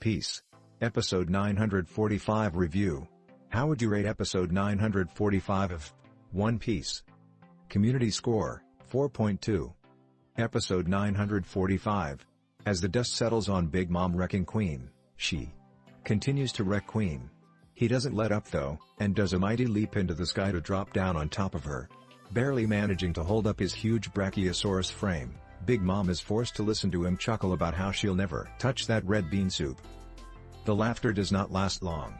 Piece. Episode 945 Review. How would you rate episode 945 of One Piece? Community score, 4.2. Episode 945. As the dust settles on Big Mom wrecking Queen, she continues to wreck Queen. He doesn't let up though, and does a mighty leap into the sky to drop down on top of her. Barely managing to hold up his huge brachiosaurus frame, Big Mom is forced to listen to him chuckle about how she'll never touch that red bean soup. The laughter does not last long.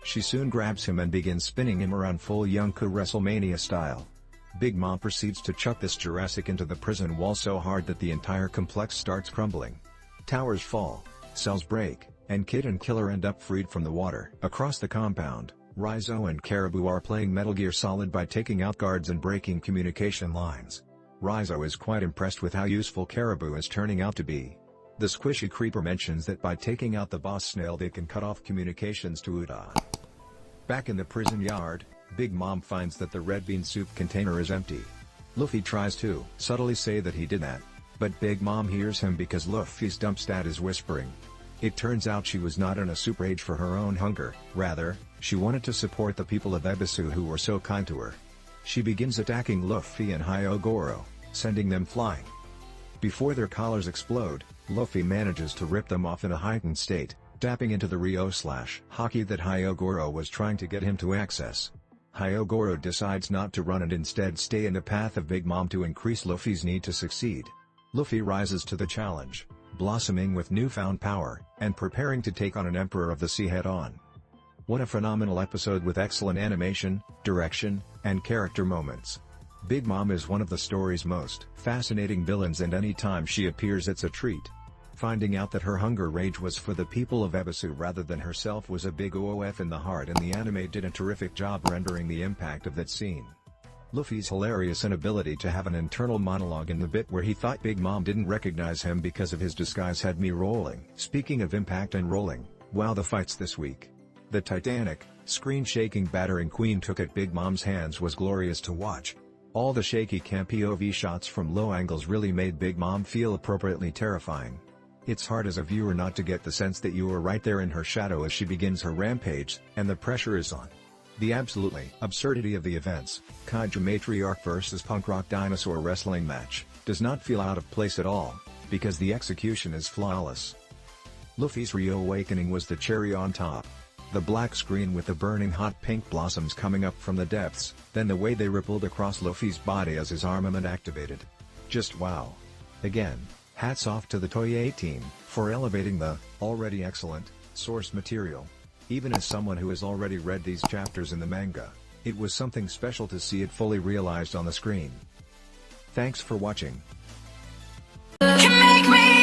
She soon grabs him and begins spinning him around full Yonko WrestleMania style. Big Mom proceeds to chuck this Jurassic into the prison wall so hard that the entire complex starts crumbling. Towers fall, cells break, and Kid and Killer end up freed from the water. Across the compound, Rizzo and Caribou are playing Metal Gear Solid by taking out guards and breaking communication lines. Rizzo is quite impressed with how useful Caribou is turning out to be. The squishy creeper mentions that by taking out the boss snail they can cut off communications to Uda. Back in the prison yard, Big Mom finds that the red bean soup container is empty. Luffy tries to subtly say that he did that, but Big Mom hears him because Luffy's dump stat is whispering. It turns out she was not in a soup rage for her own hunger, rather, she wanted to support the people of Ebisu who were so kind to her. She begins attacking Luffy and Hyogoro, sending them flying. Before their collars explode, Luffy manages to rip them off in a heightened state, tapping into the Ryo/Haki that Hyogoro was trying to get him to access. Hyogoro decides not to run and instead stay in the path of Big Mom to increase Luffy's need to succeed. Luffy rises to the challenge, blossoming with newfound power, and preparing to take on an Emperor of the Sea head-on. What a phenomenal episode with excellent animation, direction, and character moments. Big Mom is one of the story's most fascinating villains and any time she appears it's a treat. Finding out that her hunger rage was for the people of Ebisu rather than herself was a big oof in the heart, and the anime did a terrific job rendering the impact of that scene. Luffy's hilarious inability to have an internal monologue in the bit where he thought Big Mom didn't recognize him because of his disguise had me rolling. Speaking of impact and rolling, wow, the fights this week. The titanic, screen-shaking battering Queen took at Big Mom's hands was glorious to watch. All the shaky cam POV shots from low angles really made Big Mom feel appropriately terrifying. It's hard as a viewer not to get the sense that you are right there in her shadow as she begins her rampage, and the pressure is on. The absolutely absurdity of the events, Kaiju Matriarch vs Punk Rock Dinosaur wrestling match, does not feel out of place at all, because the execution is flawless. Luffy's reawakening was the cherry on top. The black screen with the burning hot pink blossoms coming up from the depths, then the way they rippled across Luffy's body as his armament activated. Just wow. Again, hats off to the Toei team for elevating the already excellent source material. Even as someone who has already read these chapters in the manga, it was something special to see it fully realized on the screen. Thanks for watching. Can make me